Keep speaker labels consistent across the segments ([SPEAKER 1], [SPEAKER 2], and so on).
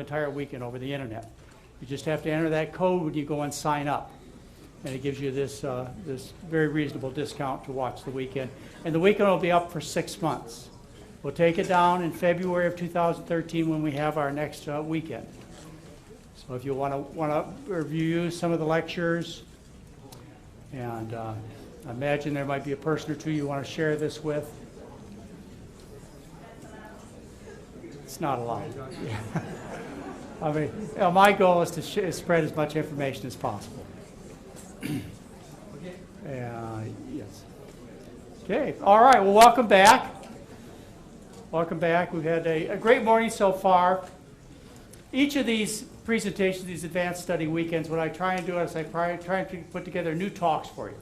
[SPEAKER 1] entire weekend over the internet. You just have to enter that code when you go and sign up. And it gives you this, this very reasonable discount to watch the weekend. And the weekend will be up for 6 months. We'll take it down in February of 2013 when we have our next weekend. So if you want to review some of the lectures, and I imagine there might be a person or two you want to share this with. It's not a lot. Yeah. I mean, you know, my goal is to spread as much information as possible. Yes. Okay. All right. Well, welcome back. Welcome back. We've had a great morning so far. Each of these presentations, these advanced study weekends, what I try and do is I try to put together new talks for you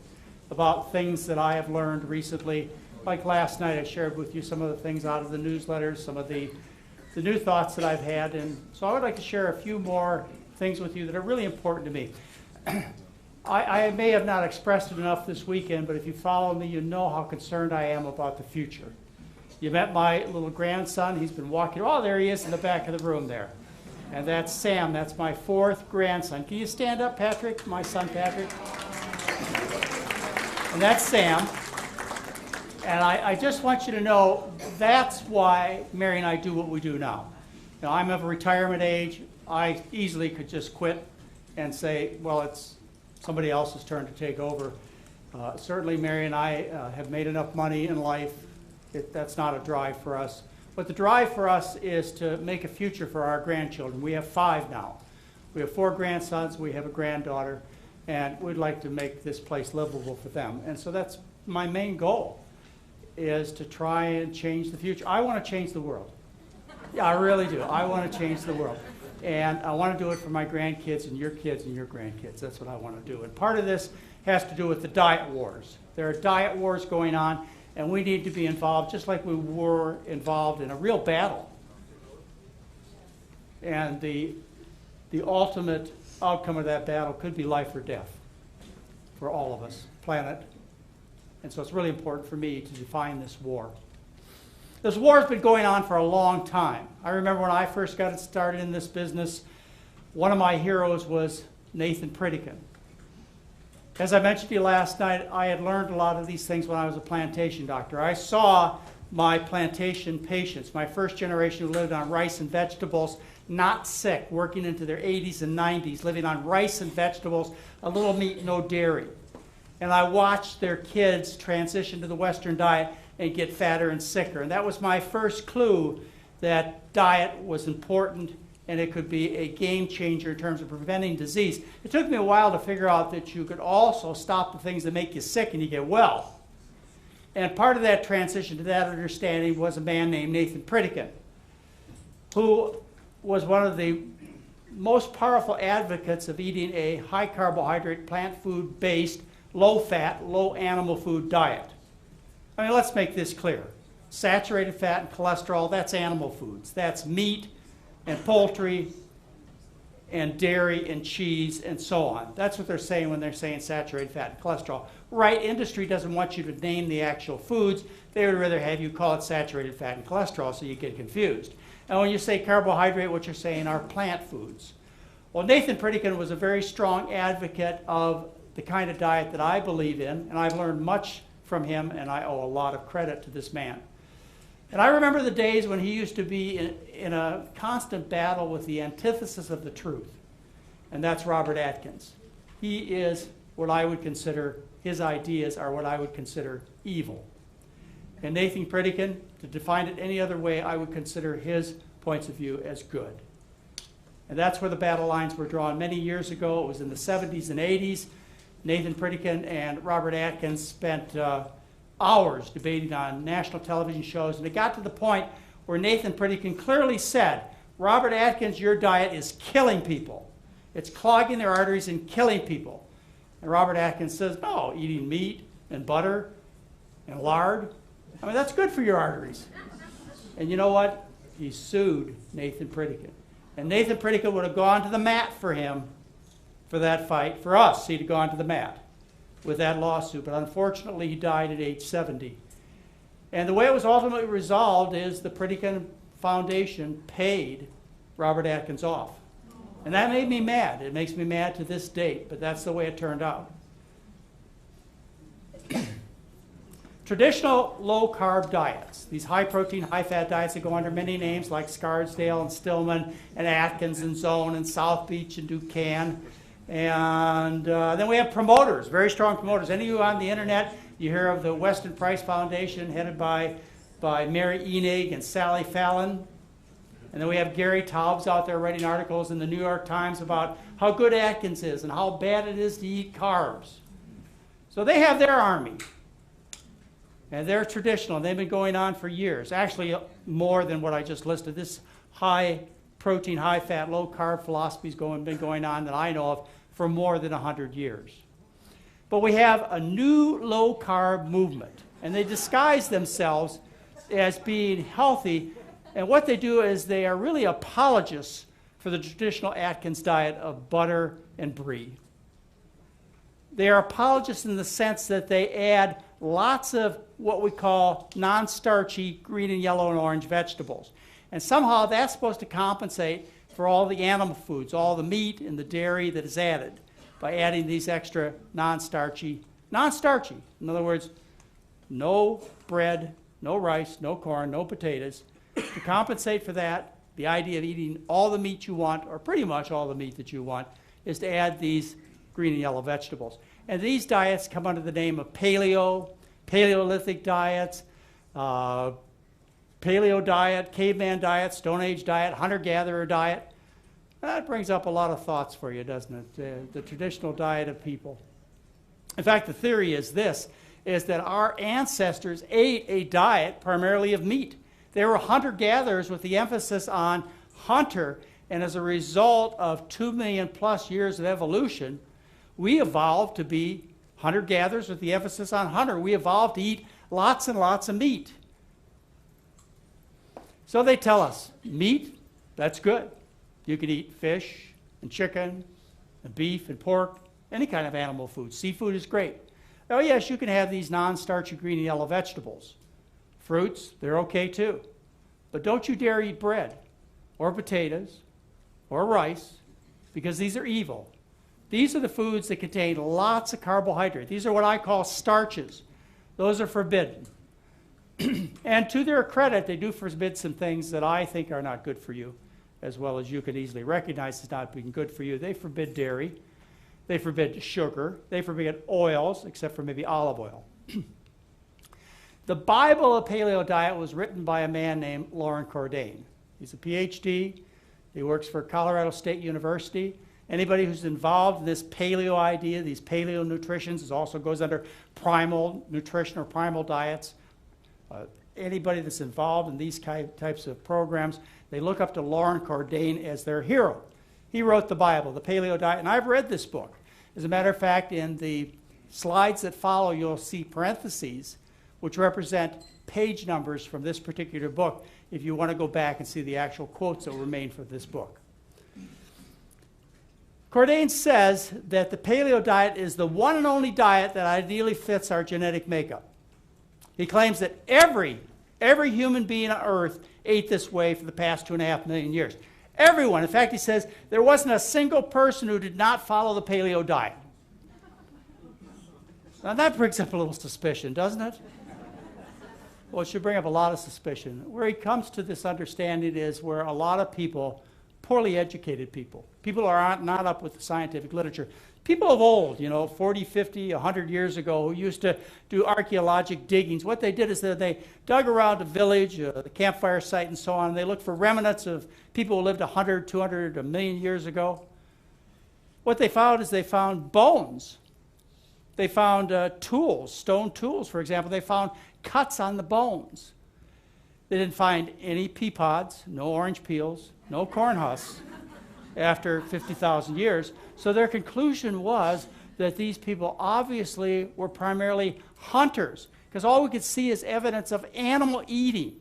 [SPEAKER 1] about things that I have learned recently. Like last night, I shared with you some of the things out of the newsletters, some of the new thoughts that I've had. And so I would like to share a few more things with you that are really important to me. I may have not expressed it enough this weekend, but if you follow me, you know how concerned I am about the future. You met my little grandson. He's been walking. Oh, there he is in the back of the room there. And that's Sam. That's my 4th grandson. Can you stand up, Patrick? My son, Patrick. And that's Sam. And I just want you to know that's why Mary and I do what we do now. Now, I'm of a retirement age. I easily could just quit and say, well, it's somebody else's turn to take over. Certainly, Mary and I have made enough money in life. That's not a drive for us. But the drive for us is to make a future for our grandchildren. We have 5 now. We have 4 grandsons. We have a granddaughter. And we'd like to make this place livable for them. And so that's my main goal, is to try and change the future. I want to change the world. Yeah, I really do. I want to change the world. And I want to do it for my grandkids and your kids and your grandkids. That's what I want to do. And part of this has to do with the diet wars. There are diet wars going on, and we need to be involved just like we were involved in a real battle. And the ultimate outcome of that battle could be life or death for all of us, planet. And so it's really important for me to define this war. This war has been going on for a long time. I remember when I first got started in this business, one of my heroes was Nathan Pritikin. As I mentioned to you last night, I had learned a lot of these things when I was a plantation doctor. I saw my plantation patients, my first generation who lived on rice and vegetables, not sick, working into their 80s and 90s, living on rice and vegetables, a little meat, no dairy. And I watched their kids transition to the Western diet and get fatter and sicker. And that was my first clue that diet was important and it could be a game changer in terms of preventing disease. It took me a while to figure out that you could also stop the things that make you sick and you get well. And part of that transition to that understanding was a man named Nathan Pritikin, who was one of the most powerful advocates of eating a high carbohydrate, plant food based, low fat, low animal food diet. I mean, let's make this clear. Saturated fat and cholesterol, that's animal foods. That's meat and poultry and dairy and cheese and so on. That's what they're saying when they're saying saturated fat and cholesterol. Right, industry doesn't want you to name the actual foods. They would rather have you call it saturated fat and cholesterol so you get confused. And when you say carbohydrate, what you're saying are plant foods. Well, Nathan Pritikin was a very strong advocate of the kind of diet that I believe in, and I've learned much from him, and I owe a lot of credit to this man. And I remember the days when he used to be in a constant battle with the antithesis of the truth, and that's Robert Atkins. He is what I would consider, his ideas are what I would consider evil. And Nathan Pritikin, to define it any other way, I would consider his points of view as good. And that's where the battle lines were drawn many years ago. It was in the 70s and 80s. Nathan Pritikin and Robert Atkins spent hours debating on national television shows, and it got to the point where Nathan Pritikin clearly said, Robert Atkins, your diet is killing people. It's clogging their arteries and killing people. And Robert Atkins says, no, eating meat and butter and lard, I mean, that's good for your arteries. And you know what? He sued Nathan Pritikin. And Nathan Pritikin would have gone to the mat for him for that fight. For us, he'd have gone to the mat with that lawsuit. But unfortunately, he died at age 70. And the way it was ultimately resolved is the Pritikin Foundation paid Robert Atkins off. And that made me mad. It makes me mad to this date, but that's the way it turned out. Traditional low-carb diets, these high-protein, high-fat diets that go under many names like Scarsdale and Stillman and Atkins and Zone and South Beach and Ducan. And then we have promoters, very strong promoters. Any of you on the internet, you hear of the Weston Price Foundation headed by Mary Enig and Sally Fallon. And then we have Gary Taubes out there writing articles in the New York Times about how good Atkins is and how bad it is to eat carbs. So they have their army. And they're traditional. They've been going on for years. Actually, more than what I just listed. This high-protein, high-fat, low-carb philosophy has been going on that I know of for more than 100 years. But we have a new low-carb movement. And they disguise themselves as being healthy. And what they do is they are really apologists for the traditional Atkins diet of butter and brie. They are apologists in the sense that they add lots of what we call non-starchy green and yellow and orange vegetables. And somehow that's supposed to compensate for all the animal foods, all the meat and the dairy that is added by adding these extra non-starchy. In other words, no bread, no rice, no corn, no potatoes. To compensate for that, the idea of eating all the meat you want, or pretty much all the meat that you want, is to add these green and yellow vegetables. And these diets come under the name of Paleo, Paleolithic diets, Paleo diet, caveman diet, Stone Age diet, hunter-gatherer diet. That brings up a lot of thoughts for you, doesn't it? The traditional diet of people. In fact, the theory is this, is that our ancestors ate a diet primarily of meat. They were hunter-gatherers with the emphasis on hunter, and as a result of 2 million plus years of evolution, we evolved to be hunter-gatherers with the emphasis on hunter. We evolved to eat lots and lots of meat. So they tell us, meat, that's good. You can eat fish and chicken and beef and pork, any kind of animal food. Seafood is great. Oh yes, you can have these non-starchy green and yellow vegetables. Fruits, they're okay too. But don't you dare eat bread or potatoes or rice, because these are evil. These are the foods that contain lots of carbohydrate. These are what I call starches. Those are forbidden. And to their credit, they do forbid some things that I think are not good for you, as well as you can easily recognize as not being good for you. They forbid dairy. They forbid sugar. They forbid oils, except for maybe olive oil. The Bible of Paleo Diet was written by a man named Loren Cordain. He's a PhD. He works for Colorado State University. Anybody who's involved in this paleo idea, these paleo nutritions, it also goes under primal nutrition or primal diets. Anybody that's involved in these types of programs, they look up to Loren Cordain as their hero. He wrote the Bible, the Paleo Diet, and I've read this book. As a matter of fact, in the slides that follow, you'll see parentheses, which represent page numbers from this particular book, if you want to go back and see the actual quotes that were made for this book. Cordain says that the paleo diet is the one and only diet that ideally fits our genetic makeup. He claims that every human being on earth ate this way for the past 2.5 million years. Everyone. In fact, he says there wasn't a single person who did not follow the paleo diet. Now that brings up a little suspicion, doesn't it? Well, it should bring up a lot of suspicion. Where he comes to this understanding is where a lot of people, poorly educated people who are not up with the scientific literature, people of old, 40, 50, 100 years ago, who used to do archaeologic diggings, what they did is that they dug around a village, the campfire site and so on, and they looked for remnants of people who lived 100, 200, a million years ago. What they found is they found bones. They found tools, stone tools, for example. They found cuts on the bones. They didn't find any pea pods, no orange peels, no corn husks after 50,000 years. So their conclusion was that these people obviously were primarily hunters, because all we could see is evidence of animal eating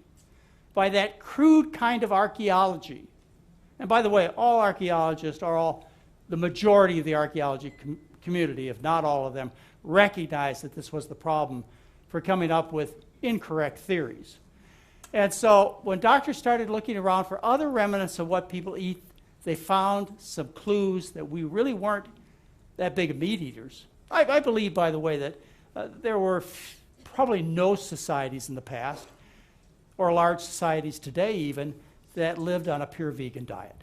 [SPEAKER 1] by that crude kind of archaeology. And by the way, all archaeologists the majority of the archaeology community, if not all of them, recognize that this was the problem for coming up with incorrect theories. And so when doctors started looking around for other remnants of what people eat, they found some clues that we really weren't that big of meat eaters. I believe, by the way, that there were probably no societies in the past, or large societies today even, that lived on a pure vegan diet.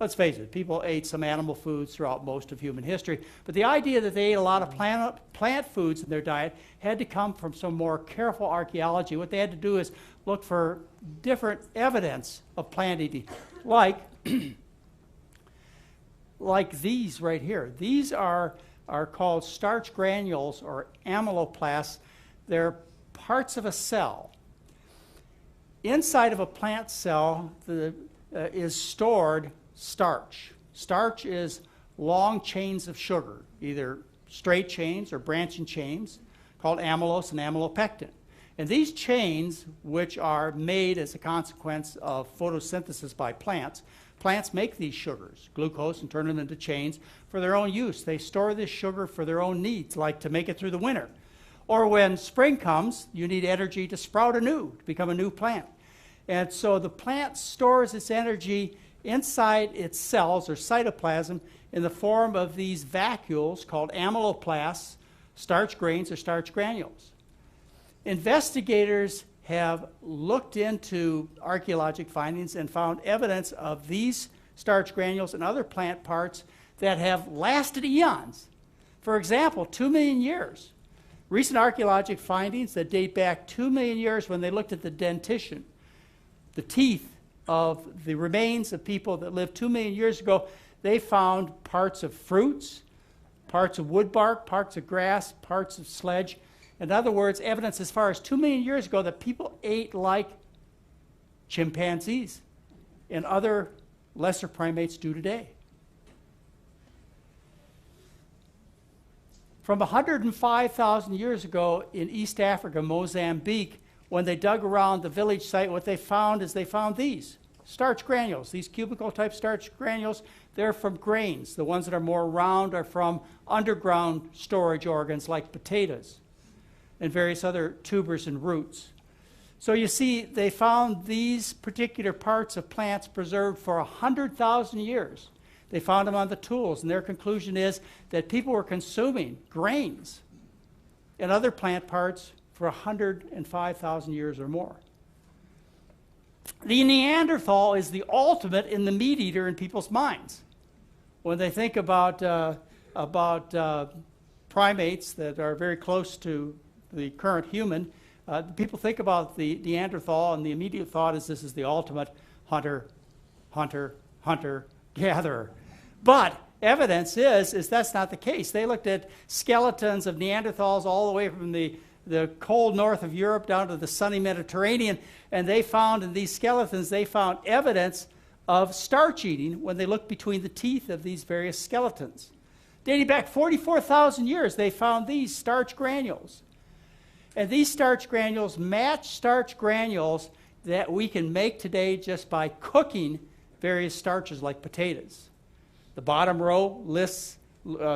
[SPEAKER 1] Let's face it, people ate some animal foods throughout most of human history, but the idea that they ate a lot of plant foods in their diet had to come from some more careful archaeology. What they had to do is look for different evidence of plant eating, like these right here. These are called starch granules or amyloplasts. They're parts of a cell. Inside of a plant cell is stored starch. Starch is long chains of sugar, either straight chains or branching chains, called amylose and amylopectin. And these chains, which are made as a consequence of photosynthesis by plants, plants make these sugars, glucose, and turn them into chains for their own use. They store this sugar for their own needs, like to make it through the winter. Or when spring comes, you need energy to sprout anew, to become a new plant. And so the plant stores its energy inside its cells, or cytoplasm, in the form of these vacuoles called amyloplasts, starch grains, or starch granules. Investigators have looked into archaeologic findings and found evidence of these starch granules and other plant parts that have lasted eons. For example, 2 million years. Recent archaeologic findings that date back 2 million years, when they looked at the dentition, the teeth of the remains of people that lived 2 million years ago, they found parts of fruits, parts of wood bark, parts of grass, parts of sledge. In other words, evidence as far as 2 million years ago that people ate like chimpanzees and other lesser primates do today. From 105,000 years ago in East Africa, Mozambique, when they dug around the village site, what they found is they found these starch granules, these cubicle-type starch granules. They're from grains. The ones that are more round are from underground storage organs like potatoes and various other tubers and roots. So you see, they found these particular parts of plants preserved for 100,000 years. They found them on the tools, and their conclusion is that people were consuming grains and other plant parts for 105,000 years or more. The Neanderthal is the ultimate in the meat eater in people's minds. When they think about primates that are very close to the current human, people think about the Neanderthal, and the immediate thought is this is the ultimate hunter, gatherer. But evidence is that's not the case. They looked at skeletons of Neanderthals all the way from the cold north of Europe down to the sunny Mediterranean, and they found in these skeletons, they found evidence of starch eating when they looked between the teeth of these various skeletons. Dating back 44,000 years, they found these starch granules. And these starch granules match starch granules that we can make today just by cooking various starches like potatoes. The bottom row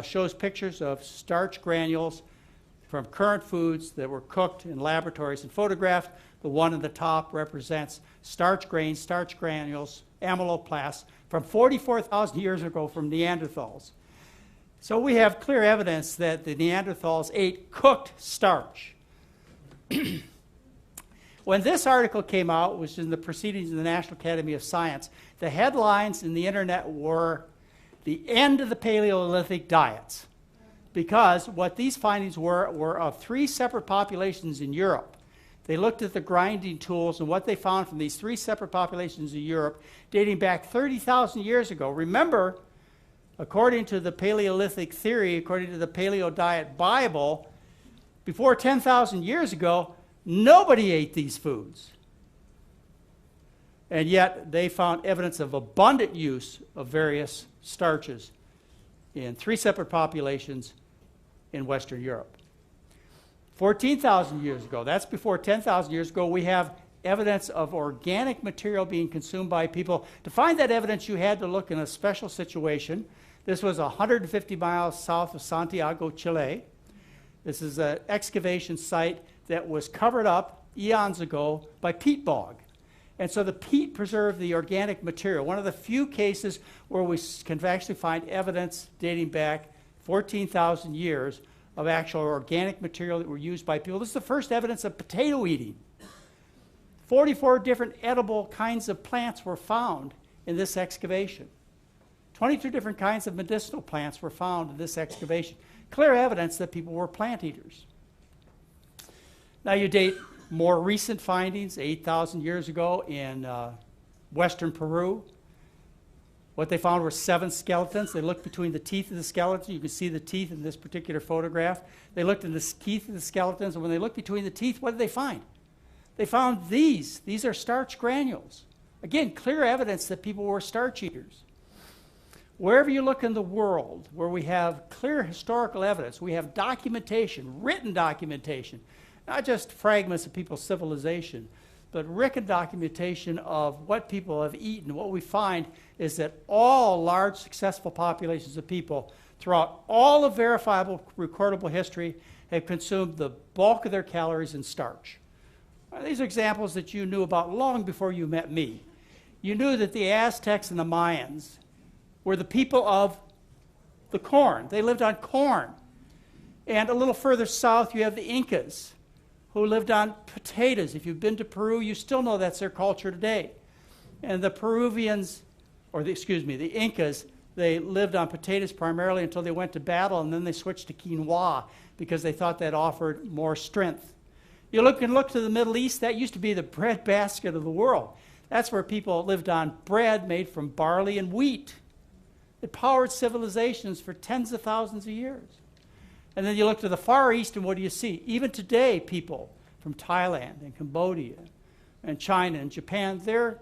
[SPEAKER 1] shows pictures of starch granules from current foods that were cooked in laboratories and photographed. The one at the top represents starch grains, starch granules, amyloplasts from 44,000 years ago from Neanderthals. So we have clear evidence that the Neanderthals ate cooked starch. When this article came out, which is in the Proceedings of the National Academy of Science, the headlines in the internet were the end of the Paleolithic diets, because what these findings were of 3 separate populations in Europe. They looked at the grinding tools, and what they found from these 3 separate populations in Europe dating back 30,000 years ago. Remember, according to the Paleolithic theory, according to the Paleo Diet Bible, before 10,000 years ago, nobody ate these foods. And yet they found evidence of abundant use of various starches in 3 separate populations in Western Europe. 14,000 years ago, that's before 10,000 years ago, we have evidence of organic material being consumed by people. To find that evidence, you had to look in a special situation. This was 150 miles south of Santiago, Chile. This is an excavation site that was covered up eons ago by peat bog. And so the peat preserved the organic material. One of the few cases where we can actually find evidence dating back 14,000 years of actual organic material that were used by people. This is the first evidence of potato eating. 44 different edible kinds of plants were found in this excavation. 22 different kinds of medicinal plants were found in this excavation. Clear evidence that people were plant eaters. Now you date more recent findings, 8,000 years ago in western Peru. What they found were 7 skeletons. They looked between the teeth of the skeleton. You can see the teeth in this particular photograph. They looked in the teeth of the skeletons, and when they looked between the teeth, what did they find? They found these. These are starch granules. Again, clear evidence that people were starch eaters. Wherever you look in the world where we have clear historical evidence, we have documentation, written documentation, not just fragments of people's civilization, but written documentation of what people have eaten. What we find is that all large, successful populations of people throughout all of verifiable, recordable history have consumed the bulk of their calories in starch. These are examples that you knew about long before you met me. You knew that the Aztecs and the Mayans were the people of the corn. They lived on corn. And a little further south, you have the Incas, who lived on potatoes. If you've been to Peru, you still know that's their culture today. And the Peruvians, the Incas, they lived on potatoes primarily until they went to battle, and then they switched to quinoa because they thought that offered more strength. You look to the Middle East, that used to be the breadbasket of the world. That's where people lived on bread made from barley and wheat. It powered civilizations for tens of thousands of years. And then you look to the Far East, and what do you see? Even today, people from Thailand and Cambodia and China and Japan, they're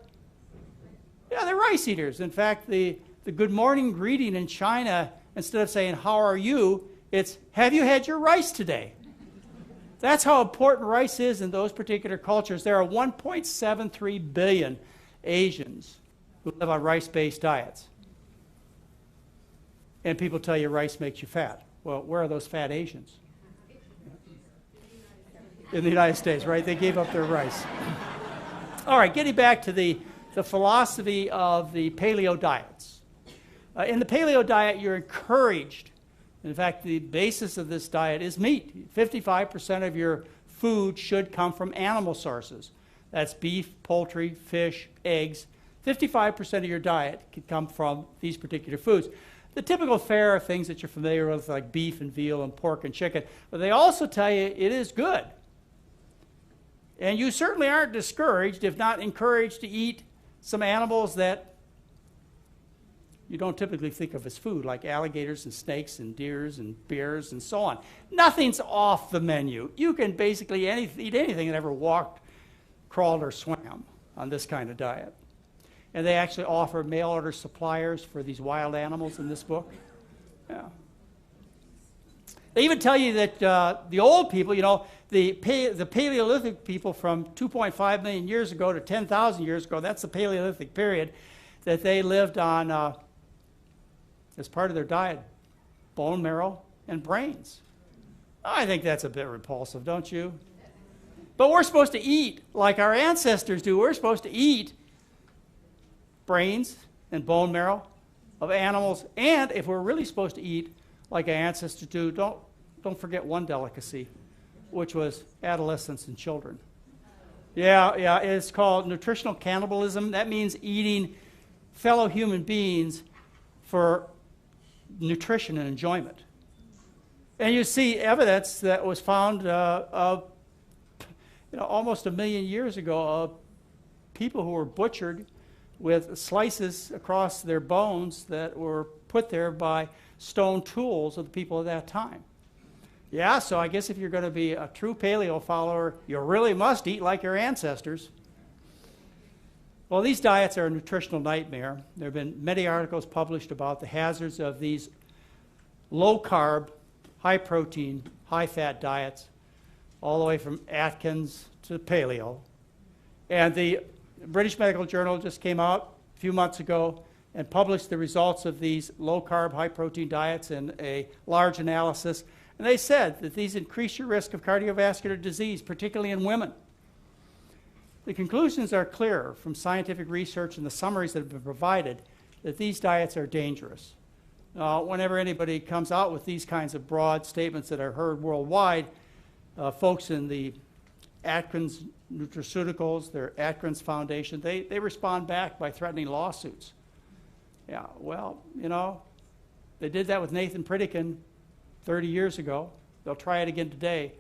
[SPEAKER 1] rice eaters. In fact, the good morning greeting in China, instead of saying, "How are you?" it's, "Have you had your rice today?" That's how important rice is in those particular cultures. There are 1.73 billion Asians who live on rice-based diets. And people tell you rice makes you fat. Well, where are those fat Asians? In the United States, right? They gave up their rice. All right, getting back to the philosophy of the paleo diets. In the paleo diet, you're encouraged. In fact, the basis of this diet is meat. 55% of your food should come from animal sources. That's beef, poultry, fish, eggs. 55% of your diet can come from these particular foods. The typical fare are things that you're familiar with, like beef and veal and pork and chicken. But they also tell you it is good. And you certainly aren't discouraged, if not encouraged, to eat some animals that you don't typically think of as food, like alligators and snakes and deers and bears and so on. Nothing's off the menu. You can basically eat anything that ever walked, crawled, or swam on this kind of diet. And they actually offer mail-order suppliers for these wild animals in this book. Yeah. They even tell you that the old people, the Paleolithic people from 2.5 million years ago to 10,000 years ago, that's the Paleolithic period, that they lived on, as part of their diet, bone marrow and brains. I think that's a bit repulsive, don't you? But we're supposed to eat like our ancestors do. We're supposed to eat brains and bone marrow of animals, and if we're really supposed to eat like our ancestors do, don't forget one delicacy, which was adolescents and children. Yeah, it's called nutritional cannibalism. That means eating fellow human beings for nutrition and enjoyment. And you see evidence that was found almost 1 million years ago of people who were butchered with slices across their bones that were put there by stone tools of the people of that time. Yeah, so I guess if you're going to be a true paleo follower, you really must eat like your ancestors. Well, these diets are a nutritional nightmare. There have been many articles published about the hazards of these low-carb, high-protein, high-fat diets, all the way from Atkins to paleo. And the British Medical Journal just came out a few months ago and published the results of these low-carb, high-protein diets in a large analysis. And they said that these increase your risk of cardiovascular disease, particularly in women. The conclusions are clear from scientific research and the summaries that have been provided that these diets are dangerous. Whenever anybody comes out with these kinds of broad statements that are heard worldwide, folks in the Atkins Nutraceuticals, their Atkins Foundation, they respond back by threatening lawsuits. Yeah, well, you know, they did that with Nathan Pritikin 30 years ago. They'll try it again today.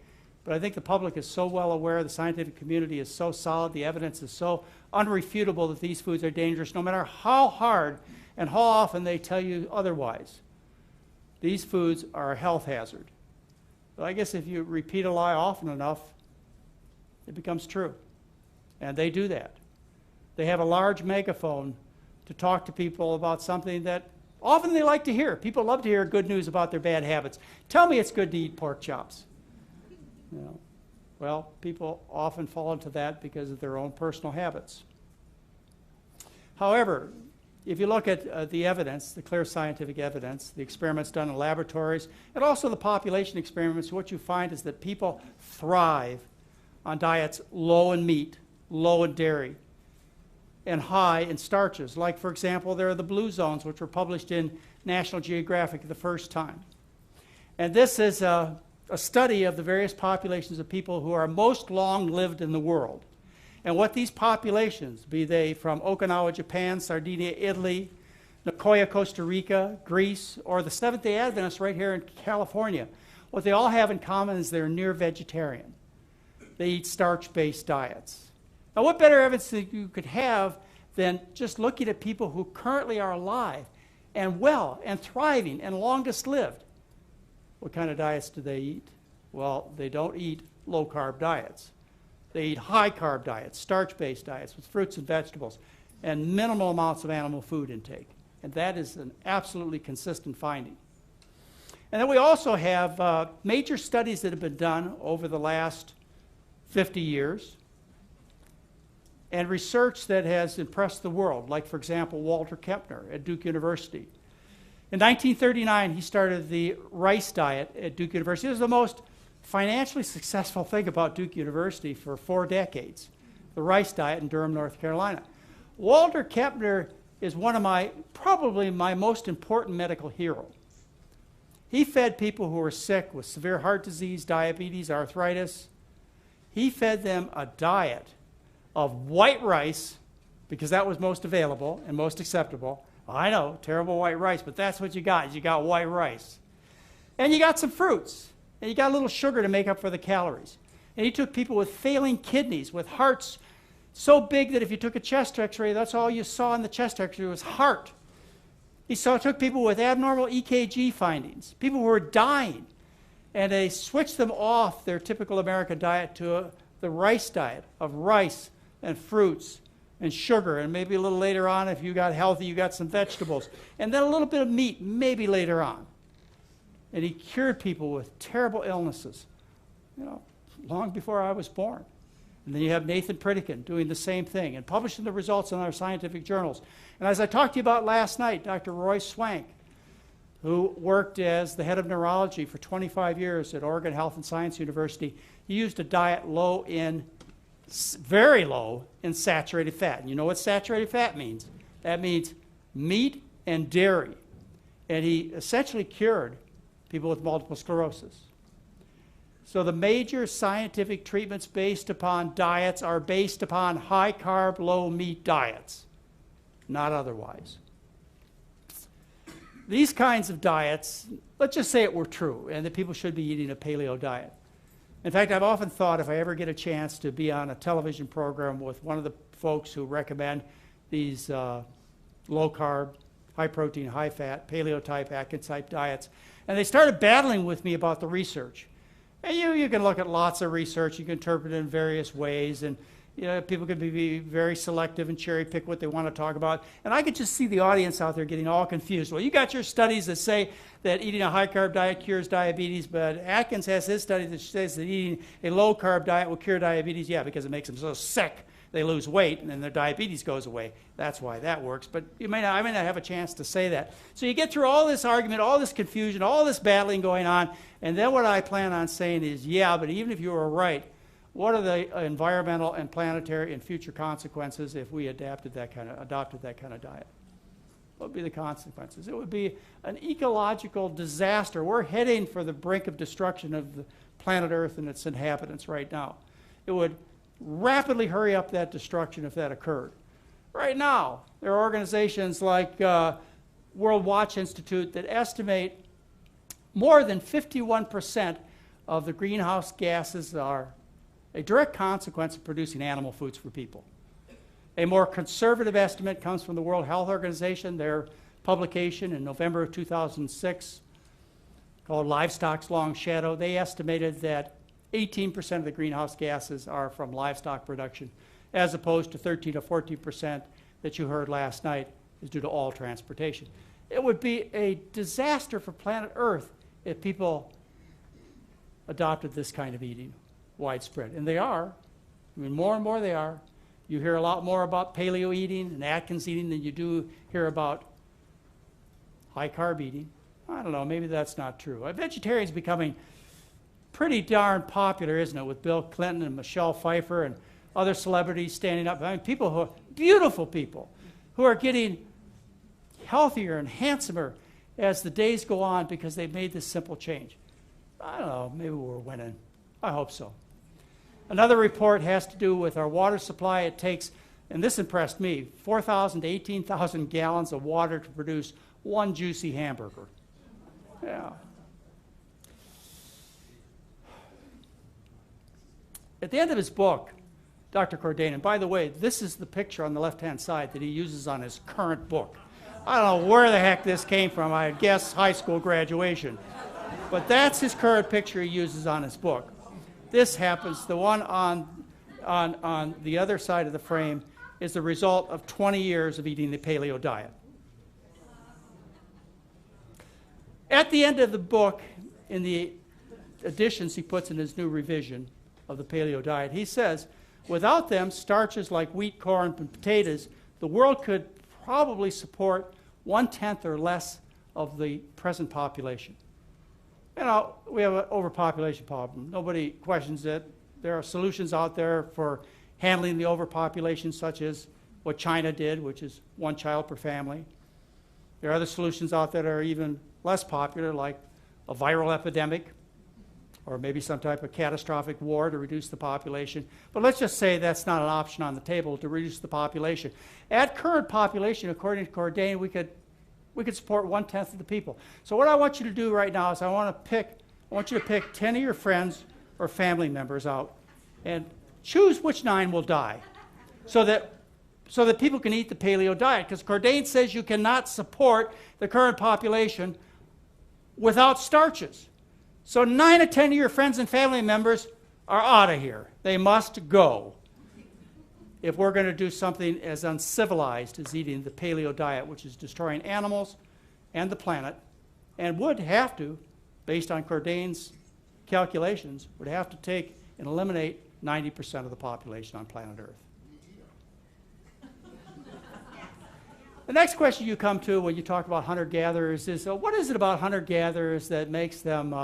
[SPEAKER 1] But I think the public is so well aware, the scientific community is so solid, the evidence is so unrefutable that these foods are dangerous, no matter how hard and how often they tell you otherwise. These foods are a health hazard. But I guess if you repeat a lie often enough, it becomes true. And they do that. They have a large megaphone to talk to people about something that often they like to hear. People love to hear good news about their bad habits. Tell me it's good to eat pork chops. You know, well, people often fall into that because of their own personal habits. However, if you look at the evidence, the clear scientific evidence, the experiments done in laboratories, and also the population experiments, what you find is that people thrive on diets low in meat, low in dairy, and high in starches. Like, for example, there are the blue zones, which were published in National Geographic the first time. And this is a study of the various populations of people who are most long-lived in the world. And what these populations, be they from Okinawa, Japan, Sardinia, Italy, Nicoya, Costa Rica, Greece, or the Seventh-day Adventists right here in California, what they all have in common is they're near vegetarian. They eat starch-based diets. Now, what better evidence that you could have than just looking at people who currently are alive and well and thriving and longest lived? What kind of diets do they eat? Well, they don't eat low-carb diets. They eat high-carb diets, starch-based diets with fruits and vegetables, and minimal amounts of animal food intake. And that is an absolutely consistent finding. And then we also have major studies that have been done over the last 50 years, and research that has impressed the world, like, for example, Walter Kempner at Duke University. In 1939, he started the rice diet at Duke University. It was the most financially successful thing about Duke University for 4 decades, the rice diet in Durham, North Carolina. Walter Kempner is probably my most important medical hero. He fed people who were sick with severe heart disease, diabetes, arthritis. He fed them a diet of white rice, because that was most available and most acceptable. I know, terrible white rice, but that's what you got. You got white rice. And you got some fruits. And you got a little sugar to make up for the calories. And he took people with failing kidneys, with hearts so big that if you took a chest x-ray, that's all you saw in the chest x-ray was heart. He took people with abnormal EKG findings, people who were dying, and they switched them off their typical American diet to the rice diet of rice and fruits and sugar, and maybe a little later on, if you got healthy, you got some vegetables, and then a little bit of meat, maybe later on. And he cured people with terrible illnesses, you know, long before I was born. And then you have Nathan Pritikin doing the same thing and publishing the results in our scientific journals. And as I talked to you about last night, Dr. Roy Swank, who worked as the head of neurology for 25 years at Oregon Health and Science University, he used a diet very low in saturated fat. And you know what saturated fat means? That means meat and dairy. And he essentially cured people with multiple sclerosis. So the major scientific treatments based upon diets are based upon high-carb, low-meat diets, not otherwise. These kinds of diets, let's just say it were true, and that people should be eating a paleo diet. In fact, I've often thought if I ever get a chance to be on a television program with one of the folks who recommend these low-carb, high-protein, high-fat, paleo-type, Atkins-type diets, and they started battling with me about the research. And you can look at lots of research, you can interpret it in various ways, and you know, people can be very selective and cherry pick what they want to talk about. And I could just see the audience out there getting all confused. Well, you got your studies that say that eating a high-carb diet cures diabetes, but Atkins has his study that says that eating a low-carb diet will cure diabetes. Yeah, because it makes them so sick, they lose weight, and then their diabetes goes away. That's why that works. But I may not have a chance to say that. So you get through all this argument, all this confusion, all this battling going on, and then what I plan on saying is, yeah, but even if you were right, what are the environmental and planetary and future consequences if we adopted that kind of diet? What would be the consequences? It would be an ecological disaster. We're heading for the brink of destruction of the planet Earth and its inhabitants right now. It would rapidly hurry up that destruction if that occurred. Right now, there are organizations like World Watch Institute that estimate more than 51% of the greenhouse gases are a direct consequence of producing animal foods for people. A more conservative estimate comes from the World Health Organization, their publication in November of 2006 called Livestock's Long Shadow. They estimated that 18% of the greenhouse gases are from livestock production, as opposed to 13 to 14% that you heard last night is due to all transportation. It would be a disaster for planet Earth if people adopted this kind of eating widespread. And they are. I mean, more and more they are. You hear a lot more about paleo eating and Atkins eating than you do hear about high-carb eating. I don't know, maybe that's not true. Vegetarian's becoming pretty darn popular, isn't it, with Bill Clinton and Michelle Pfeiffer and other celebrities standing up. I mean, people who are beautiful people who are getting healthier and handsomer as the days go on because they've made this simple change. I don't know, maybe we're winning. I hope so. Another report has to do with our water supply. It takes, and this impressed me, 4,000 to 18,000 gallons of water to produce one juicy hamburger. Yeah. At the end of his book, Dr. Cordain, and by the way, this is the picture on the left-hand side that he uses on his current book. I don't know where the heck this came from. I guess high school graduation. But that's his current picture he uses on his book. This happens, the one on the other side of the frame is the result of 20 years of eating the paleo diet. At the end of the book, in the additions he puts in his new revision of the paleo diet, he says, without them, starches like wheat, corn, and potatoes, the world could probably support 1/10 or less of the present population. You know, we have an overpopulation problem. Nobody questions it. There are solutions out there for handling the overpopulation, such as what China did, which is 1 child per family. There are other solutions out there that are even less popular, like a viral epidemic, or maybe some type of catastrophic war to reduce the population. But let's just say that's not an option on the table to reduce the population. At current population, according to Cordain, we could support 1/10 of the people. So what I want you to do right now is I want you to pick 10 of your friends or family members out and choose which 9 will die so that people can eat the paleo diet. Because Cordain says you cannot support the current population without starches. So 9 of 10 of your friends and family members are out of here. They must go if we're going to do something as uncivilized as eating the paleo diet, which is destroying animals and the planet, and would have to, based on Cordain's calculations, would have to take and eliminate 90% of the population on planet Earth. The next question you come to when you talk about hunter-gatherers is, what is it about hunter-gatherers that makes them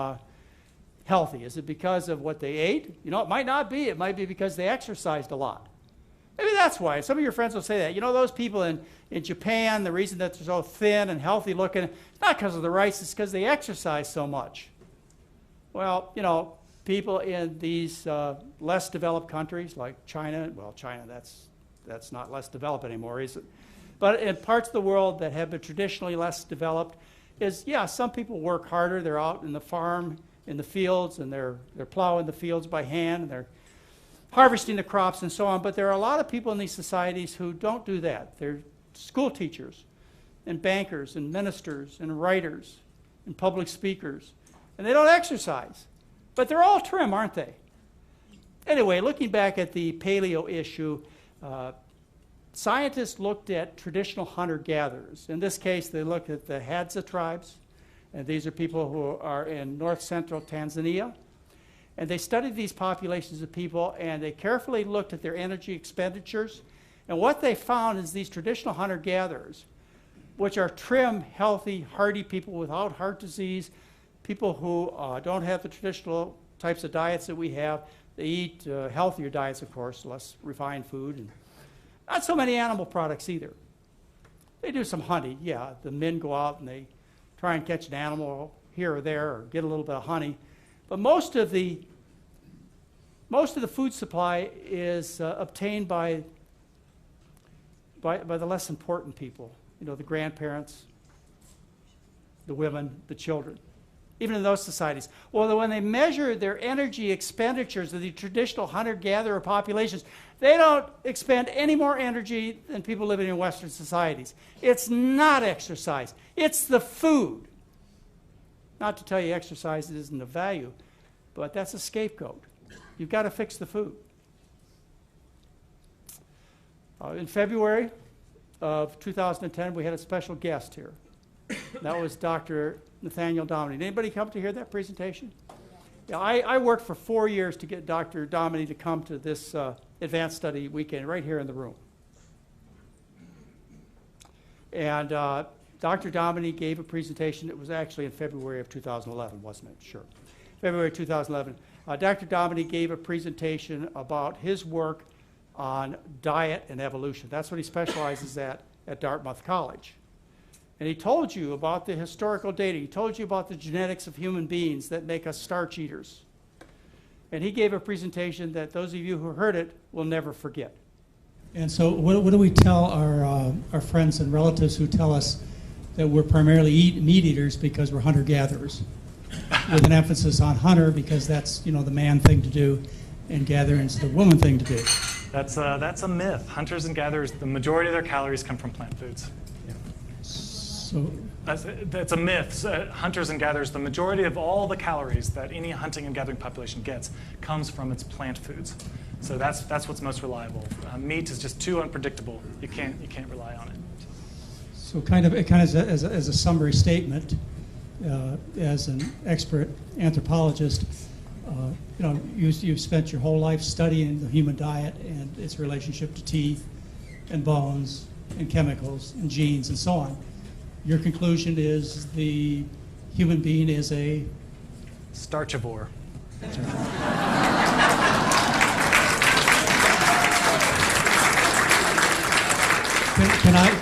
[SPEAKER 1] healthy? Is it because of what they ate? You know, it might not be. It might be because they exercised a lot. Maybe that's why. Some of your friends will say that. You know, those people in Japan, the reason that they're so thin and healthy looking, it's not because of the rice, it's because they exercise so much. Well, you know, people in these less developed countries like China, well, China, that's not less developed anymore, is it? But in parts of the world that have been traditionally less developed, yeah, some people work harder. They're out in the farm, in the fields, and they're plowing the fields by hand, and they're harvesting the crops and so on. But there are a lot of people in these societies who don't do that. They're school teachers and bankers and ministers and writers and public speakers, and they don't exercise. But they're all trim, aren't they? Anyway, looking back at the paleo issue, scientists looked at traditional hunter-gatherers. In this case, they looked at the Hadza tribes, and these are people who are in north-central Tanzania. And they studied these populations of people, and they carefully looked at their energy expenditures. And what they found is these traditional hunter-gatherers, which are trim, healthy, hardy people without heart disease, people who don't have the traditional types of diets that we have, They eat healthier diets, of course, less refined food, and not so many animal products either. They do some hunting, yeah. The men go out and they try and catch an animal here or there or get a little bit of honey. But most of the food supply is obtained by the less important people, the grandparents, the women, the children, even in those societies. Well, when they measure their energy expenditures of the traditional hunter-gatherer populations, they don't expend any more energy than people living in Western societies. It's not exercise. It's the food. Not to tell you exercise isn't of value, but that's a scapegoat. You've got to fix the food. In February of 2010, we had a special guest here. That was Dr. Nathaniel Dominy. Did anybody come to hear that presentation? Yeah, I worked for 4 years to get Dr. Dominy to come to this advanced study weekend right here in the room. And Dr. Dominy gave a presentation. It was actually in February of 2011, wasn't it? Sure. February 2011. Dr. Dominy gave a presentation about his work on diet and evolution. That's what he specializes at Dartmouth College. And he told you about the historical data. He told you about the genetics of human beings that make us starch eaters. And he gave a presentation that those of you who heard it will never forget.
[SPEAKER 2] And so what do we tell our friends and relatives who tell us that we're primarily meat eaters because we're hunter-gatherers? With an emphasis on hunter because that's, the man thing to do, and gathering's the woman thing to do.
[SPEAKER 3] That's a myth. Hunters and gatherers, the majority of their calories come from plant foods. Yeah.
[SPEAKER 2] So
[SPEAKER 3] that's a myth. Hunters and gatherers, the majority of all the calories that any hunting and gathering population gets comes from its plant foods. So that's what's most reliable. Meat is just too unpredictable. You can't rely on it.
[SPEAKER 2] So kind of as a summary statement, as an expert anthropologist, you've spent your whole life studying the human diet and its relationship to teeth and bones and chemicals and genes and so on. Your conclusion is the human being is a
[SPEAKER 3] starchivore.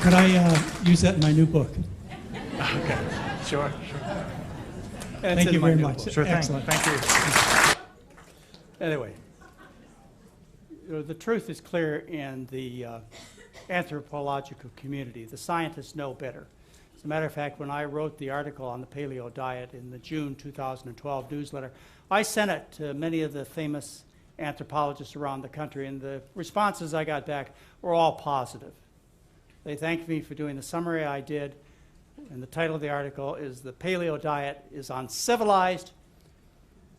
[SPEAKER 2] Could I use that in my new book?
[SPEAKER 3] Okay, sure.
[SPEAKER 2] Thank you very much.
[SPEAKER 3] Sure thing.
[SPEAKER 2] Excellent.
[SPEAKER 3] Thank you.
[SPEAKER 1] Anyway, the truth is clear in the anthropological community. The scientists know better. As a matter of fact, when I wrote the article on the paleo diet in the June 2012 newsletter, I sent it to many of the famous anthropologists around the country, and the responses I got back were all positive. They thanked me for doing the summary I did, and the title of the article is "The Paleo Diet is Uncivilized,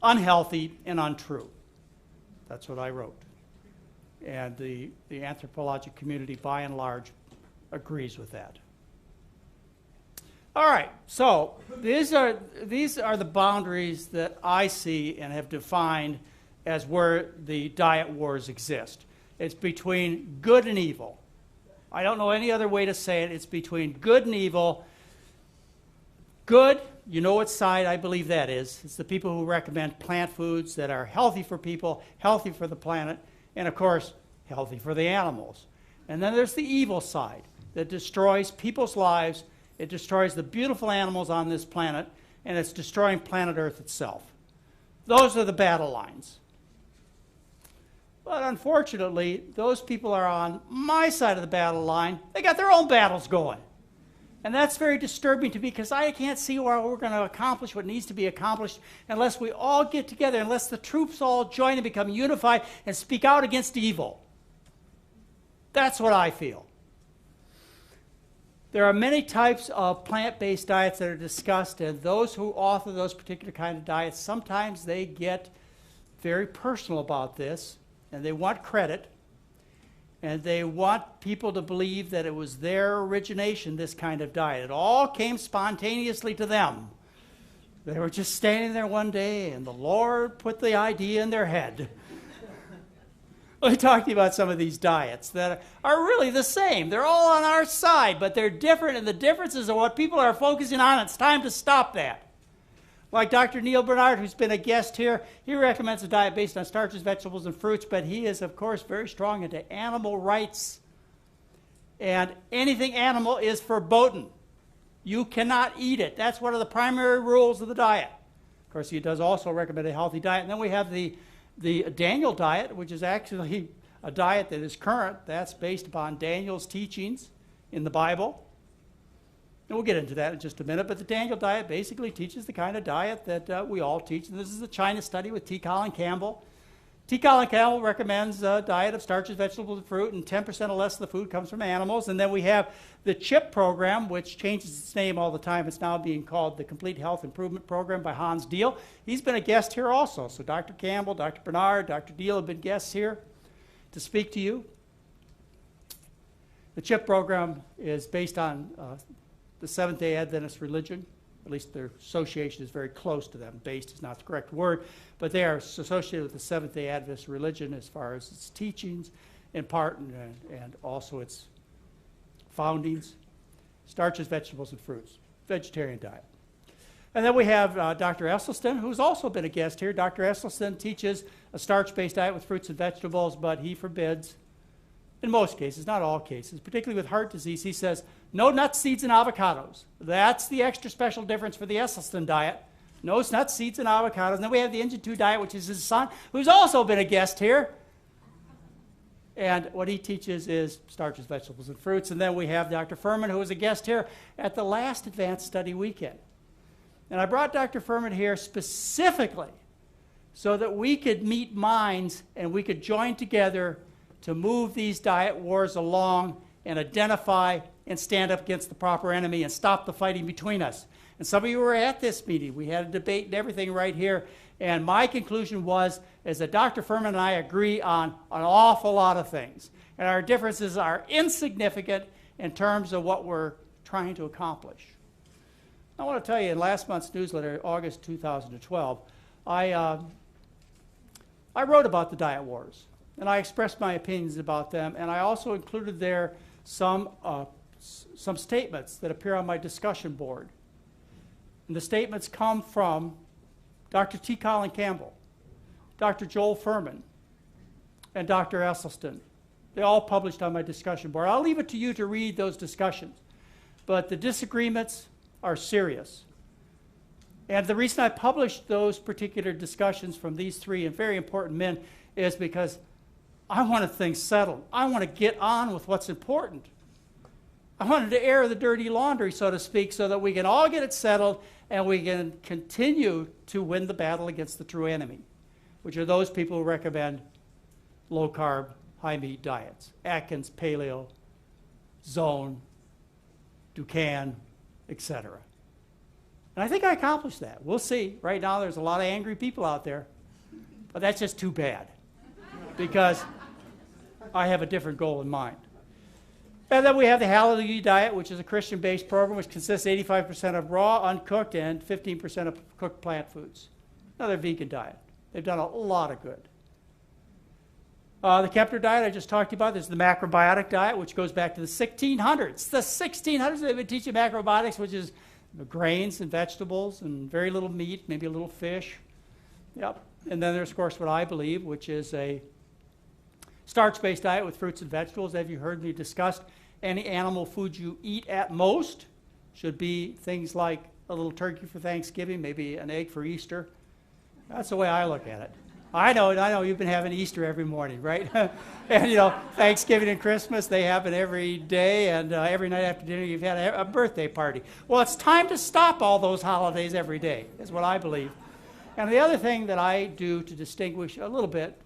[SPEAKER 1] Unhealthy, and Untrue." That's what I wrote. And the anthropologic community, by and large, agrees with that. All right, so these are the boundaries that I see and have defined as where the diet wars exist. It's between good and evil. I don't know any other way to say it. It's between good and evil. Good, you know what side I believe that is. It's the people who recommend plant foods that are healthy for people, healthy for the planet, and of course, healthy for the animals. And then there's the evil side that destroys people's lives. It destroys the beautiful animals on this planet, and it's destroying planet Earth itself. Those are the battle lines. But unfortunately, those people are on my side of the battle line. They got their own battles going. And that's very disturbing to me because I can't see how we're going to accomplish what needs to be accomplished unless we all get together, unless the troops all join and become unified and speak out against evil. That's what I feel. There are many types of plant-based diets that are discussed, and those who author those particular kind of diets, sometimes they get very personal about this, and they want credit, and they want people to believe that it was their origination, this kind of diet. It all came spontaneously to them. They were just standing there one day, and the Lord put the idea in their head. Let me talk to you about some of these diets that are really the same. They're all on our side, but they're different, and the differences are what people are focusing on. It's time to stop that. Like Dr. Neil Bernard, who's been a guest here, he recommends a diet based on starches, vegetables, and fruits, but he is, of course, very strong into animal rights. And anything animal is verboten. You cannot eat it. That's one of the primary rules of the diet. Of course, he does also recommend a healthy diet. And then we have the Daniel diet, which is actually a diet that is current. That's based upon Daniel's teachings in the Bible. And we'll get into that in just a minute. But the Daniel diet basically teaches the kind of diet that we all teach. And this is a China study with T. Colin Campbell. T. Colin Campbell recommends a diet of starches, vegetables, and fruit, and 10% or less of the food comes from animals. And then we have the CHIP program, which changes its name all the time. It's now being called the Complete Health Improvement Program by Hans Deal. He's been a guest here also. So Dr. Campbell, Dr. Bernard, Dr. Deal have been guests here to speak to you. The CHIP program is based on the Seventh-day Adventist religion. At least their association is very close to them. Based is not the correct word, but they are associated with the Seventh-day Adventist religion as far as its teachings in part and also its foundings. Starches, vegetables, and fruits. Vegetarian diet. And then we have Dr. Esselstyn, who's also been a guest here. Dr. Esselstyn teaches a starch-based diet with fruits and vegetables, but he forbids, in most cases, not all cases, particularly with heart disease, he says, no nuts, seeds, and avocados. That's the extra special difference for the Esselstyn diet. No nuts, seeds, and avocados. And then we have the Engine 2 diet, which is his son, who's also been a guest here. And what he teaches is starches, vegetables, and fruits. And then we have Dr. Furman, who was a guest here at the last Advanced Study Weekend. And I brought Dr. Furman here specifically so that we could meet minds and we could join together to move these diet wars along and identify and stand up against the proper enemy and stop the fighting between us. And some of you were at this meeting. We had a debate and everything right here. And my conclusion is that Dr. Furman and I agree on an awful lot of things. And our differences are insignificant in terms of what we're trying to accomplish. I want to tell you, in last month's newsletter, August 2012, I wrote about the diet wars. And I expressed my opinions about them. And I also included there some statements that appear on my discussion board. And the statements come from Dr. T. Colin Campbell, Dr. Joel Furman, and Dr. Esselstyn. They all published on my discussion board. I'll leave it to you to read those discussions. But the disagreements are serious. And the reason I published those particular discussions from these three and very important men is because I wanted things settled. I want to get on with what's important. I wanted to air the dirty laundry, so to speak, so that we can all get it settled and we can continue to win the battle against the true enemy, which are those people who recommend low-carb, high-meat diets. Atkins, Paleo, Zone, Dukan, etc. And I think I accomplished that. We'll see. Right now there's a lot of angry people out there, but that's just too bad because I have a different goal in mind. And then we have the Hallelujah Diet, which is a Christian-based program which consists 85% of raw, uncooked, and 15% of cooked plant foods. Another vegan diet. They've done a lot of good. The Kepner diet I just talked about. There's the macrobiotic diet, which goes back to the 1600s. The 1600s, they've been teaching macrobiotics, which is grains and vegetables and very little meat, maybe a little fish. Yep. And then there's, of course, what I believe, which is a starch-based diet with fruits and vegetables. As you heard me discuss, any animal food you eat at most should be things like a little turkey for Thanksgiving, maybe an egg for Easter. That's the way I look at it. I know you've been having Easter every morning, right? And, Thanksgiving and Christmas, they happen every day, and every night after dinner you've had a birthday party. Well, it's time to stop all those holidays every day, is what I believe. And the other thing that I do to distinguish a little bit,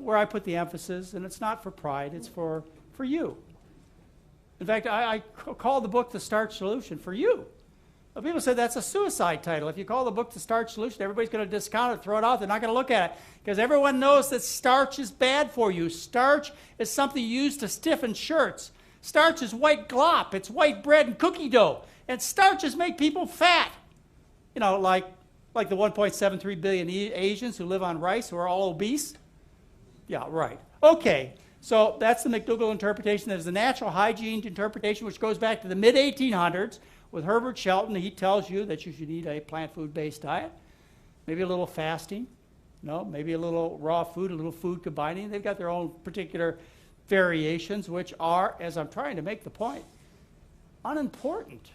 [SPEAKER 1] where I put the emphasis, and it's not for pride, it's for you. In fact, I call the book The Starch Solution for you. Well, people said that's a suicide title. If you call the book The Starch Solution, everybody's going to discount it, throw it out. They're not going to look at it because everyone knows that starch is bad for you. Starch is something you use to stiffen shirts. Starch is white glop. It's white bread and cookie dough. And starches make people fat. Like the 1.73 billion Asians who live on rice who are all obese. Yeah, right. Okay, so that's the McDougall interpretation. There's the natural hygiene interpretation, which goes back to the mid-1800s, with Herbert Shelton, he tells you that you should eat a plant food-based diet, maybe a little fasting, maybe a little raw food, a little food combining. They've got their own particular variations, which are, as I'm trying to make the point, unimportant.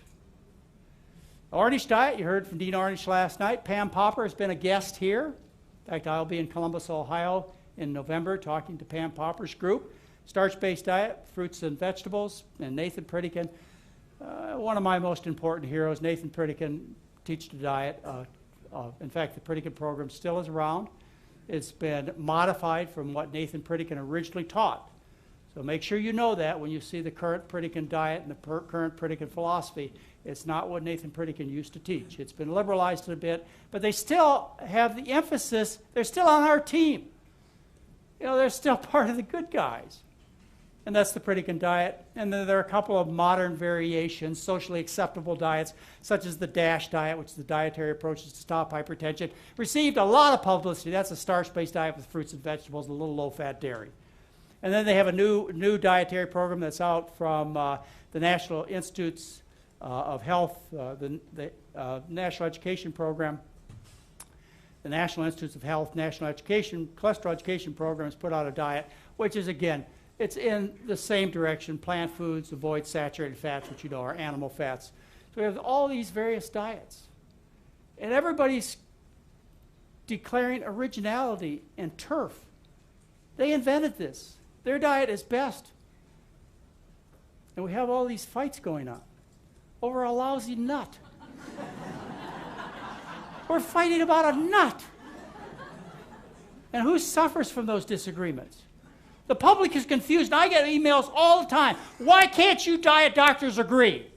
[SPEAKER 1] Ornish diet, you heard from Dean Ornish last night. Pam Popper has been a guest here. In fact, I'll be in Columbus, Ohio in November talking to Pam Popper's group. Starch-based diet, fruits and vegetables, and Nathan Pritikin, one of my most important heroes. Nathan Pritikin teaches the diet. In fact, the Pritikin program still is around. It's been modified from what Nathan Pritikin originally taught. So make sure you know that when you see the current Pritikin diet and the current Pritikin philosophy. It's not what Nathan Pritikin used to teach. It's been liberalized a bit, but they still have the emphasis. They're still on our team. They're still part of the good guys. And that's the Pritikin diet. And then there are a couple of modern variations, socially acceptable diets, such as the DASH diet, which is the dietary approaches to stop hypertension. Received a lot of publicity. That's a starch-based diet with fruits and vegetables and a little low-fat dairy. And then they have a new dietary program that's out from the National Institutes of Health, the National Education Program. The National Institutes of Health, National Education, Cholesterol Education Program has put out a diet, which is, again, it's in the same direction. Plant foods, avoid saturated fats, which are animal fats. So we have all these various diets. And everybody's declaring originality and turf. They invented this. Their diet is best. And we have all these fights going on over a lousy nut. We're fighting about a nut. And who suffers from those disagreements? The public is confused. I get emails all the time. Why can't you diet doctors agree?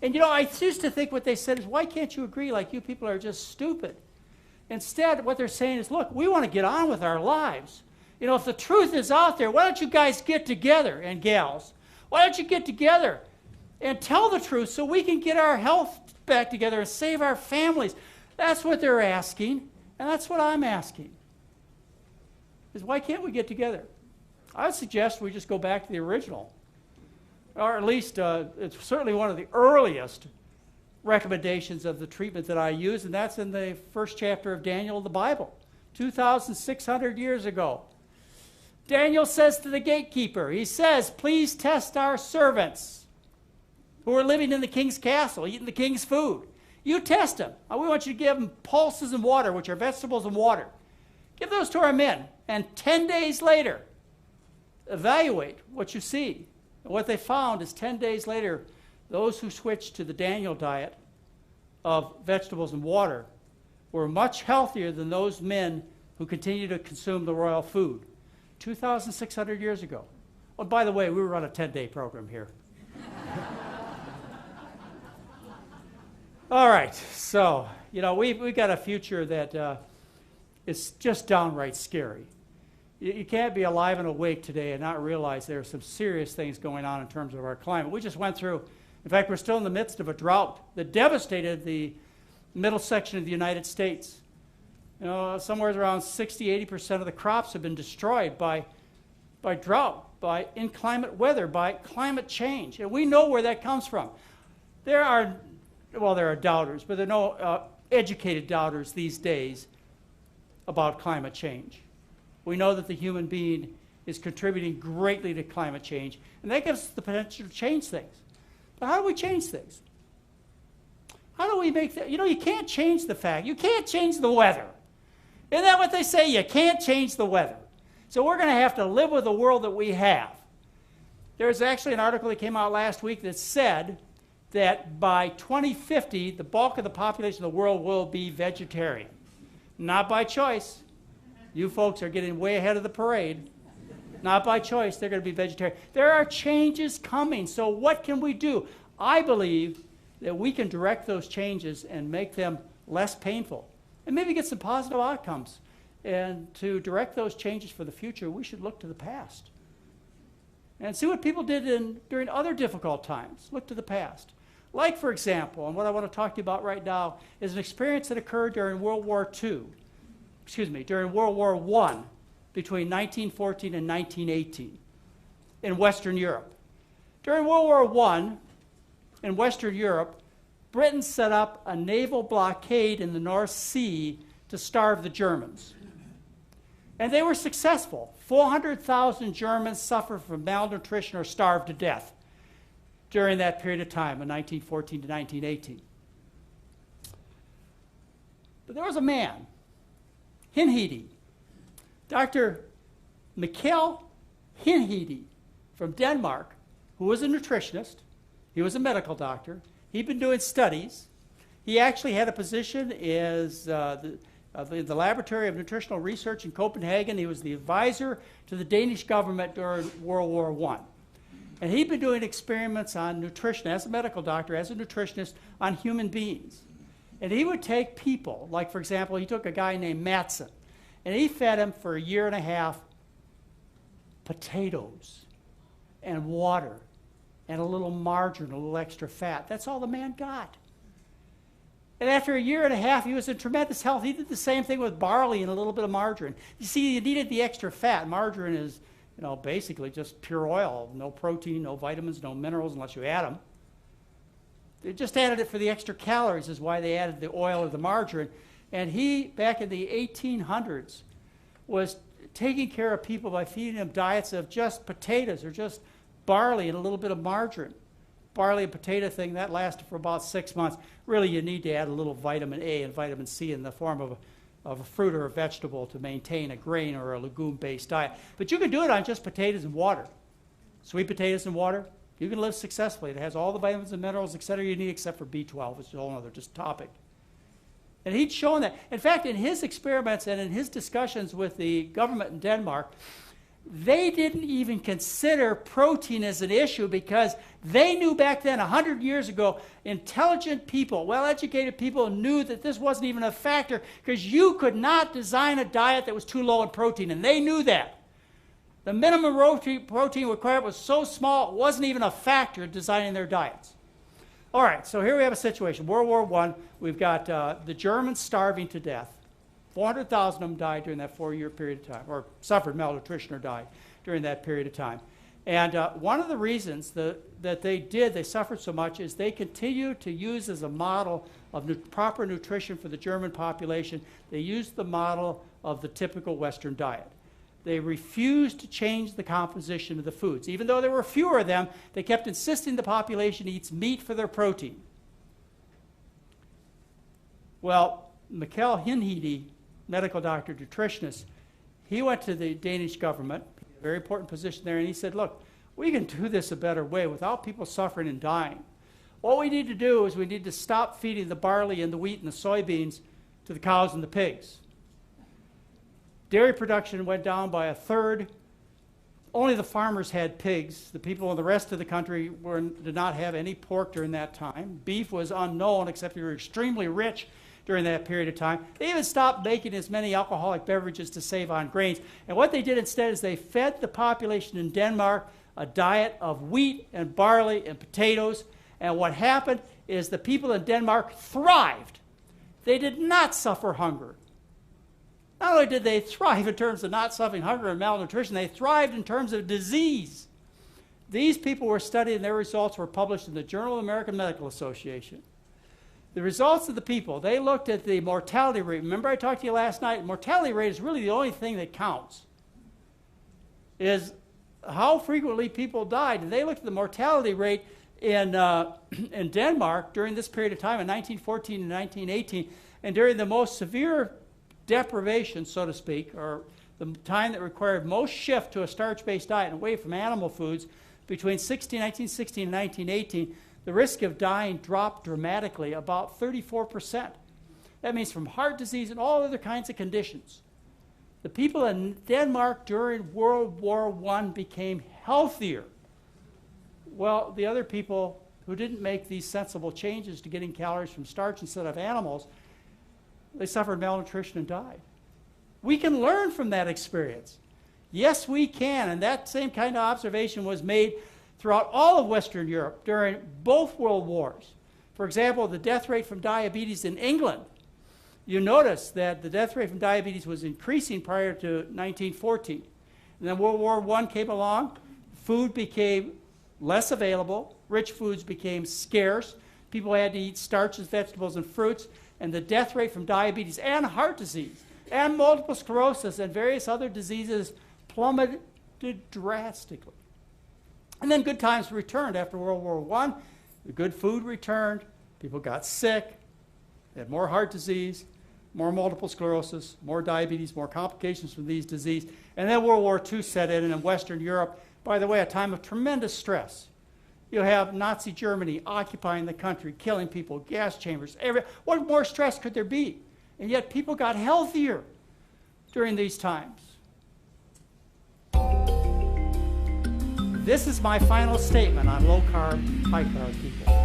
[SPEAKER 1] And I used to think what they said is, why can't you agree? Like you people are just stupid. Instead, what they're saying is, look, we want to get on with our lives. If the truth is out there, why don't you guys get together, and gals? Why don't you get together and tell the truth so we can get our health back together and save our families? That's what they're asking, and that's what I'm asking. Is why can't we get together? I would suggest we just go back to the original. Or at least it's certainly one of the earliest recommendations of the treatment that I use, and that's in the first chapter of Daniel of the Bible, 2,600 years ago. Daniel says to the gatekeeper, he says, please test our servants who are living in the king's castle, eating the king's food. You test them. We want you to give them pulses and water, which are vegetables and water. Give those to our men. And 10 days later, evaluate what you see. And what they found is 10 days later, those who switched to the Daniel diet of vegetables and water were much healthier than those men who continued to consume the royal food 2,600 years ago. Oh, by the way, we were on a 10-day program here. All right, so, we've got a future that is just downright scary. You can't be alive and awake today and not realize there are some serious things going on in terms of our climate. We just went through, in fact, we're still in the midst of a drought that devastated the middle section of the United States. Somewhere around 60-80% of the crops have been destroyed by drought, by inclement weather, by climate change. And we know where that comes from. There are doubters, but there are no educated doubters these days about climate change. We know that the human being is contributing greatly to climate change, and that gives us the potential to change things. But how do we change things? How do we make that? You can't change the fact. You can't change the weather. Isn't that what they say? You can't change the weather. So we're going to have to live with the world that we have. There's actually an article that came out last week that said that by 2050, the bulk of the population of the world will be vegetarian. Not by choice. You folks are getting way ahead of the parade. Not by choice, they're going to be vegetarian. There are changes coming, so what can we do? I believe that we can direct those changes and make them less painful and maybe get some positive outcomes. And to direct those changes for the future, we should look to the past and see what people did during other difficult times. Look to the past. Like, for example, and what I want to talk to you about right now is an experience that occurred during World War I, between 1914 and 1918 in Western Europe. During World War I, in Western Europe, Britain set up a naval blockade in the North Sea to starve the Germans. And they were successful. 400,000 Germans suffered from malnutrition or starved to death during that period of time, in 1914 to 1918. But there was a man, Hinhede, Dr. McDougall Hinhede from Denmark, who was a nutritionist. He was a medical doctor. He'd been doing studies. He actually had a position as the Laboratory of Nutritional Research in Copenhagen. He was the advisor to the Danish government during World War I. And he'd been doing experiments on nutrition as a medical doctor, as a nutritionist, on human beings. And he would take people, like for example, he took a guy named Matson, and he fed him for a year and a half potatoes and water and a little margarine, a little extra fat. That's all the man got. And after a year and a half, he was in tremendous health. He did the same thing with barley and a little bit of margarine. You see, you needed the extra fat. Margarine is, basically just pure oil. No protein, no vitamins, no minerals unless you add them. They just added it for the extra calories is why they added the oil or the margarine. And he, back in the 1800s, was taking care of people by feeding them diets of just potatoes or just barley and a little bit of margarine. Barley and potato thing, that lasted for about 6 months. Really, you need to add a little vitamin A and vitamin C in the form of a fruit or a vegetable to maintain a grain or a legume-based diet. But you can do it on just potatoes and water. Sweet potatoes and water, you can live successfully. It has all the vitamins and minerals, et cetera, you need except for B12, which is a whole other just topic. And he'd shown that. In fact, in his experiments and in his discussions with the government in Denmark, they didn't even consider protein as an issue because they knew back then, 100 years ago, intelligent people, well-educated people knew that this wasn't even a factor because you could not design a diet that was too low in protein, and they knew that. The minimum protein requirement was so small it wasn't even a factor in designing their diets. All right, so here we have a situation. World War I, we've got the Germans starving to death. 400,000 of them died during that 4-year period of time, or suffered malnutrition or died during that period of time. And one of the reasons that they suffered so much is they continued to use as a model of proper nutrition for the German population, they used the model of the typical Western diet. They refused to change the composition of the foods. Even though there were fewer of them, they kept insisting the population eats meat for their protein. Well, McDougall Hinhede, medical doctor, nutritionist, he went to the Danish government, a very important position there, and he said, look, we can do this a better way without people suffering and dying. What we need to do is we need to stop feeding the barley and the wheat and the soybeans to the cows and the pigs. Dairy production went down by a third. Only the farmers had pigs. The people in the rest of the country did not have any pork during that time. Beef was unknown, except they were extremely rich during that period of time. They even stopped making as many alcoholic beverages to save on grains. And what they did instead is they fed the population in Denmark a diet of wheat and barley and potatoes. And what happened is the people in Denmark thrived. They did not suffer hunger. Not only did they thrive in terms of not suffering hunger and malnutrition, they thrived in terms of disease. These people were studied and their results were published in the Journal of the American Medical Association. The results of the people, they looked at the mortality rate. Remember I talked to you last night? Mortality rate is really the only thing that counts, is how frequently people died. And they looked at the mortality rate in Denmark during this period of time, in 1914 and 1918, and during the most severe deprivation, so to speak, or the time that required most shift to a starch-based diet and away from animal foods, between 1916 and 1918, the risk of dying dropped dramatically, about 34%. That means from heart disease and all other kinds of conditions. The people in Denmark during World War I became healthier. Well, the other people who didn't make these sensible changes to getting calories from starch instead of animals, they suffered malnutrition and died. We can learn from that experience. Yes, we can, and that same kind of observation was made throughout all of Western Europe during both world wars. For example, the death rate from diabetes in England, you notice that the death rate from diabetes was increasing prior to 1914. And then World War I came along, food became less available, rich foods became scarce, People had to eat starches, vegetables, and fruits, and the death rate from diabetes and heart disease and multiple sclerosis and various other diseases plummeted drastically. And then good times returned after World War I. The good food returned. People got sick. They had more heart disease, more multiple sclerosis, more diabetes, more complications from these diseases. And then World War II set in, and in Western Europe, by the way, a time of tremendous stress. You have Nazi Germany occupying the country, killing people, gas chambers. What more stress could there be? And yet people got healthier during these times. This is my final statement on low-carb, high-carb people.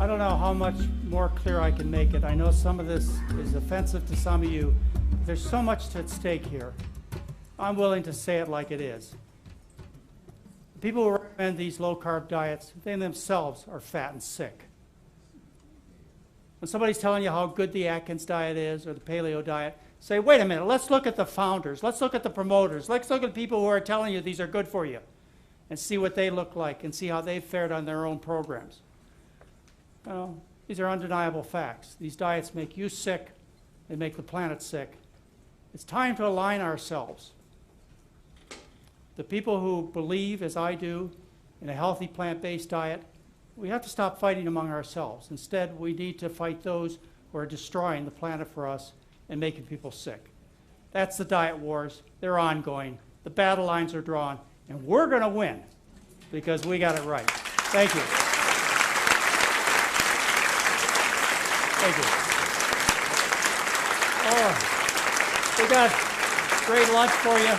[SPEAKER 1] I don't know how much more clear I can make it. I know some of this is offensive to some of you. There's so much at stake here. I'm willing to say it like it is. People who recommend these low-carb diets, they themselves are fat and sick. When somebody's telling you how good the Atkins diet is or the Paleo diet, say, wait a minute, let's look at the founders, let's look at the promoters, let's look at the people who are telling you these are good for you and see what they look like and see how they've fared on their own programs. Well, these are undeniable facts. These diets make you sick. They make the planet sick. It's time to align ourselves. The people who believe, as I do, in a healthy plant-based diet, we have to stop fighting among ourselves. Instead, we need to fight those who are destroying the planet for us and making people sick. That's the diet wars. They're ongoing. The battle lines are drawn, and we're going to win because we got it right. Thank you. Thank you. Oh, we got great lunch for you.